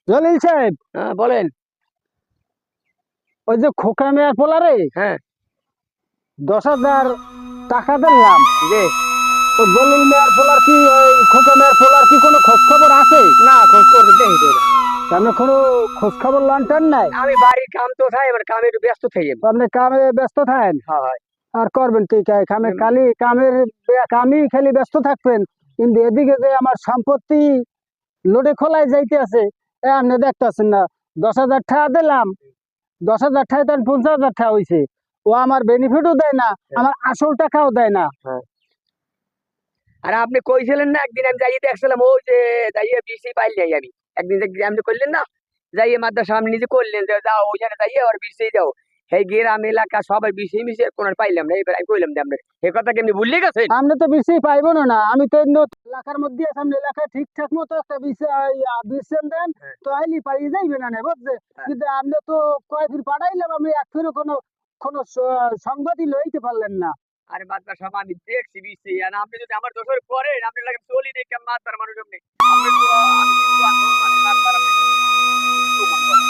জলিল সাহেব, হ্যাঁ বলেন। ওই যে খোকা মেয়ার পোলারে হ্যাঁ 10,000 টাকা দিলাম। যে তো জলিল মেয়ার পোলার কি ওই খোকা মেয়ার পোলার কি কোনো খোঁজ খবর আছে? না খোঁজ করতে দেখি তো না। আপনি কোনো খোঁজ খবর লন্টান নাই? আমি বাড়ির কাম তো থাই, এবার কামে একটু ব্যস্ত থাকি আমি। আপনি কামে ব্যস্ত থাকেন হ্যাঁ আর করবেন কি? কামে খালি কামই খালি ব্যস্ত থাকবেন, কিন্তু এদিকে যে আমার সম্পত্তি লোডে খোলায় যাইতে আছে, আপনি দেখতেছেন না? 10,000 টাকা দিলাম, 10,000 টাকা তো 50,000 টাকা হয়েছে। ও আমার বেনিফিটও দেয় না, আমার আসল টাকাও দেয় না। আর আপনি কইছিলেন না একদিন আমি যাইয়ে দেখছিলাম, ওই যে যাইয়ে বিসি পাইল যাই আমি একদিন যে আপনি করলেন না, যাইয়ে মাদ্রাসা সামনে নিজে করলেন যে যাও ওইখানে যাইয়ে আর বিসি যাও, সেই গ্রাম এলাকা সবাই বিসি মিশে কোন পাইলাম না। এবার আমি কইলাম যে আপনার এ কথা কেমনি ভুললে গেছেন? আপনি তো বেশি পাইব না, আমি তো এলাকার মধ্যে আছি, আপনি এলাকায় ঠিকঠাক মতো একটা বিছেন দেন তো আইলি পাই যাইবে না, বুঝছে? কিন্তু আপনি তো কয় ফির পাঠাইলাম, আমি এক ফিরও কোনো কোনো সংবাদই লইতে পারলেন না। আরে মাদ্রাসা সব আমি দেখছি বিসি, আর আপনি যদি আমার দোষর করেন আপনার লাগে চলি দেখে মাতার মানুষ আপনি। আপনি তো আমি কিন্তু আর মানে মাতার আমি একটু মনে করেন।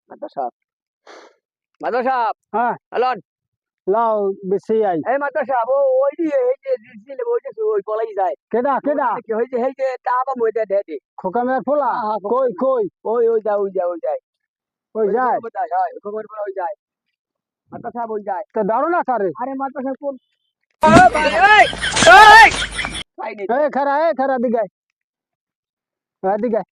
মাদ্রাসা মাদ্রাসা হ্যাঁ, হ্যালো লাও বেশি আই। এই মাদ্রাসা ওই যে এই যে দিছিল ওই যে ওই পলাই যায় কেডা কেডা? কি হইছে এই যে টাবা মইদা দে দে খোকামের পোলা? কই কই? ওই যায় ওই যায় ওই যায় ওই যায়? হয় খবর বলা ওই যায় মাদ্রাসা ওই যায়। তো দাঁড়ো না কারে? আরে মাদ্রাসা কোন এই এই পাইনি এ খারা দিকে আয়, এদিকে আয়,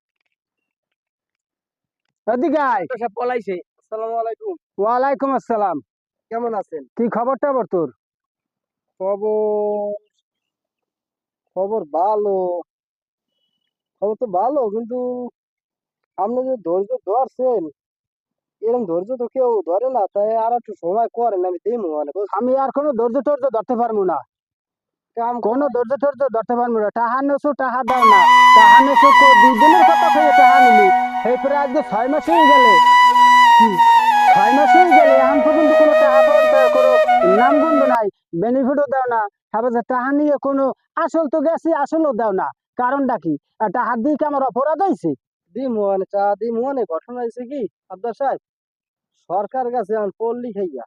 এদিকে আয়। মাদ্রাসা পলাইছে। আসসালামু আলাইকুম। ওয়ালাইকুম আসসালাম। কেমন আছেন? কি খবর টবর তোর? খবর খবর ভালো, খবর তো ভালো, কিন্তু আপনি যে ধৈর্য ধরছেন এরকম ধৈর্য তো কেউ ধরে না, তাই আর একটু সময় করেন আমি দিই মানে আমি আর কোনো ধৈর্য টর্য ধরতে পারবো না, কাম কোনো ধৈর্য টর্য ধরতে পারবো না। টাহা নেছো টাহা দাও না, টাহা নেছো 2 দিনের কথা কয়ে টাহা নিলি, এরপরে আজকে 6 মাস হয়ে গেলে, 6 মাস হয়ে গেলে এখন পর্যন্ত কোনো টাহা পাওয়ার কোনো নামগন্ধ নাই, বেনিফিটও দাও না। তারপর যে টাহা নিয়ে কোনো আসল তো গেছি, আসলও দাও না, কারণটা কি? আর টাহার দিয়ে কি আমার অপরাধ হয়েছে? দিমোহনে চা দিমোহনে ঘটনা হয়েছে কি আব্দুল সাহেব, সরকার কাছে এখন পল্লী খাইয়া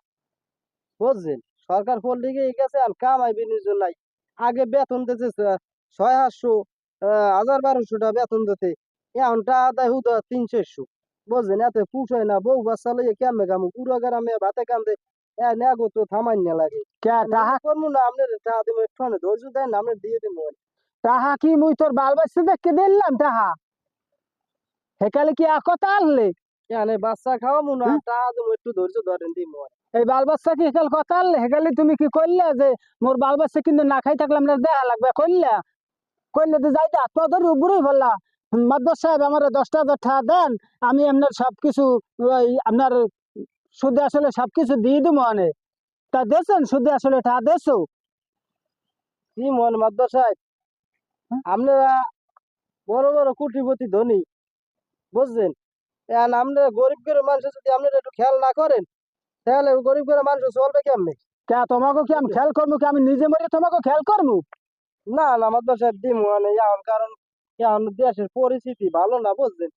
বুঝছেন, সরকার পল্লী খেয়ে গেছে আর কামাই বিনিয়োজন নাই। আগে বেতন দিতে 600-800 1,000-1,200 বেতন দিতে, এখন টাকা দেয় হুদা 300-400 বুঝছেন। এতে পুষায় না, বউ বাচ্চা লইয়ে কেমনে কামু, পুরো গ্রামে ভাতে কান্দে নেগো তো থামাই না লাগে। টাকা করবো না আপনার টাকা দিব, একটু ধৈর্য দেন আপনার দিয়ে দিব। টাহা কি মুই তোর বাল বাচ্চা দেখে দিলাম টাহা? সেকালে কি কথা আনলে? কেন বাচ্চা খাওয়াবো না, টাকা দিব, একটু ধৈর্য ধরেন দিব। এই বাল বাচ্চা কি হেকাল কথা আনলে? হেকালে তুমি কি করলে যে মোর বাল বাচ্চা কিন্তু না খাই থাকলে আমরা দেখা লাগবে, করলে করলে তো যাইতে হাত পা ধরে উপরেই বললা মাদ্রাস সাহেব আমার 10,000 টাকা দেন, আমি আপনার সবকিছু ওই আপনার সুদে আসলে সবকিছু দিয়ে দিব মানে। তা দেছেন সুদে আসলে টাকা দেছো? কি মন মাদ্রাস সাহেব, আপনারা বড় বড় কোটিপতি ধনী বুঝছেন, এখন আপনারা গরিব করে মানুষ যদি আপনারা একটু খেয়াল না করেন তাহলে গরিব করে মানুষ চলবে কেমনে? কে তোমাকে কি আমি খেয়াল করবো? কি আমি নিজে মরে তোমাকে খেয়াল করবো? না না মাদ্রাস সাহেব দিব মানে এখন, কারণ এখন দেশের পরিস্থিতি ভালো না বুঝছেন,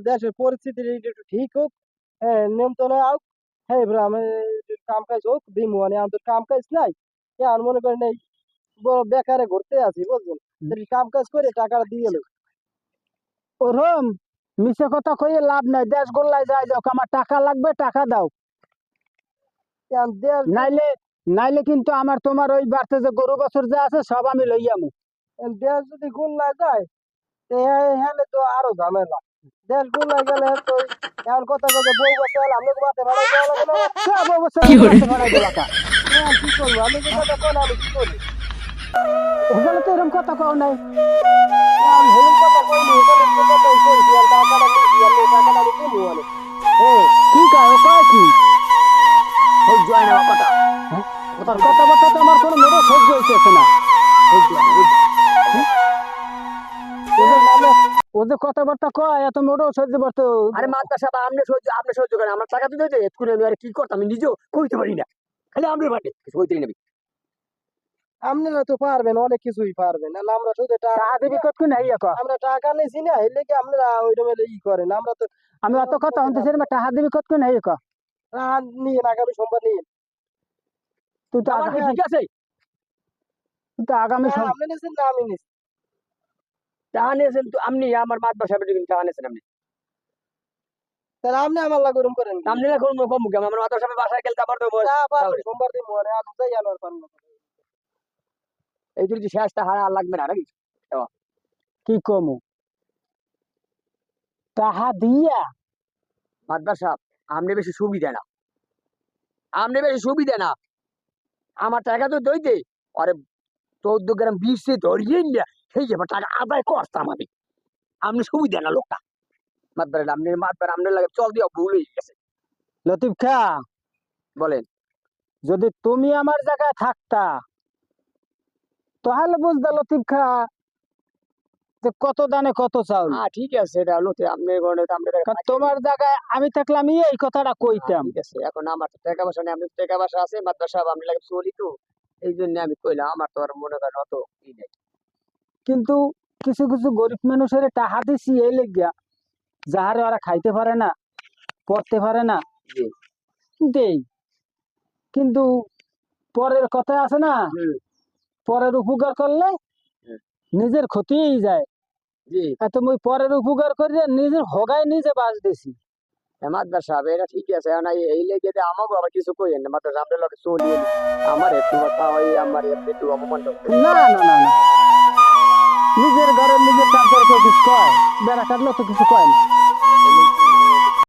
দেশের পরিস্থিতি একটু ঠিক হোক, হ্যাঁ নিয়ন্ত্রণে হোক, হ্যাঁ এবার আমি কাম কাজ হোক দিব মানে। আমাদের কাম কাজ নাই, এখন মনে করেন এই বড় বেকারে ঘুরতে আছি বুঝছেন, কাম কাজ করে টাকাটা দিয়ে এলো। ওরম মিছে কথা কইয়ে লাভ নাই, দেশ গোল্লায় যাই যাও, আমার টাকা লাগবে টাকা দাও, নাইলে নাইলে কিন্তু আমার তোমার ওই বাড়তে যে গরু বছর যা আছে সব আমি লইয়ামু। দেশ যদি গোল্লায় যায় হ্যাঁ তো আরো ঝামেলা, দেশ গোল্লায় গেলে তো এখন কথা কথা বউ বাচ্চা হলে আমি মাঠে ভাড়াই দেওয়া লাগবে না। কি করবো? আমি যে কথা কোন আমি কি করি? ওখানে তো এরকম কথা কও নাই। হেরুম কথা কইনি, এখানে তো কথাই কইছি, আর টাকাটা নিয়েছি, আমি টাকাটা আমি দিব মানে ও কি কয় ও কয় কি সহ্য হয় না কথা তোর কথাবার্তা তো আমার কোনো মোটেও সহ্য হইতেছে না সহ্য হয় না বুঝলি? ও যে কথাবার্তা কয় এত মোটেও সহ্য করতে আরে মাদ্রাসা সাহেব আপনি সহ্য করেন আমার টাকা দিতে হইতে এক্ষুনি আমি আর কি করতাম আমি নিজেও কইতে পারি না খালি আমরা পারি কিছু কইতে নেবি আপনারা তো পারবেন অনেক কিছুই পারবেন না আমরা শুধু টাকা দিবি কতক্ষণ হইয়া ক আমরা টাকা নিয়েছি না এলে কি আপনারা ওই রকমের ই করেন আমরা তো আমি অত কথা শুনতেছি না টাকা দিবি কতক্ষণ হইয়া ক নিয়ে আগামী সোমবার নিয়ে তুই তো আমার কি ঠিক আছে তুই তো আগামী আপনি নিয়েছেন না আমি নিয়েছি টাকা নিয়েছেন তো আপনি আমার মাদ্রাসা সাহেবের কিন্তু টাকা নিয়েছেন আপনি তাহলে আপনি আমার লাগি ওরকম করেন কি? আপনি না করবো কম মুখে আমার মাদ্রাসা সাহেবের বাসায় গেলে আবার তো যা পারবেন সোমবার দিন মনে আজ যাই আনার পারেন না এই যদি শেষটা হারা আর লাগবে না নাকি কি কমু টাকা দিয়া মাদ্রাসা সাহেব আপনি বেশি সুবিধা না আপনি বেশি সুবিধা না আমার টাকা তো দইতে আরে 14 গ্রাম 20 ধরিয়ে না সেই যে টাকা আদায় করতাম আমি আপনি সুবিধা না লোকটা মাদ্রাসা আপনি লাগে চল দিয়া ভুল হয়ে গেছে লতিফ খা বলেন যদি তুমি আমার জায়গায় থাকতা তাহলে বুঝতে লতিফ খা যে কত দানে কত চাউল হ্যাঁ ঠিক আছে এটা হলো আপনি কারণ তোমার জায়গায় আমি থাকলে আমি এই কথাটা কইতাম ঠিক আছে এখন আমার তো টাকা পয়সা নেই আপনি টাকা পয়সা আছে মাদ্রাসা সাহেব আপনি লাগে চলি তো এই জন্য আমি কইলাম আমার তো আর মনে করেন অত ই নেই কিন্তু কিছু কিছু গরিব মানুষের টাকা দিছি এই লেগিয়া যাহারে ওরা খাইতে পারে না পড়তে পারে না জি দেই কিন্তু পরের কথা আছে না হুম, পরের উপকার করলে হুম। নিজের ক্ষতিই যায় জি এত মুই পরের উপকার করে নিজের হগায় নিজে বাস দিছি মাদ্রাসা সাহেব এটা ঠিক আছে এখন এই লেগে যে আমাকে আবার কিছু কইেন না মাদ্রাসা আপনার লোকে চলি আমার একটু কথা হয় আমার একটু অপমান না না না না নিজের ঘরে নিজের কাজ করে কেউ কিছু কয় বেড়া কাটলে তো কিছু কয় না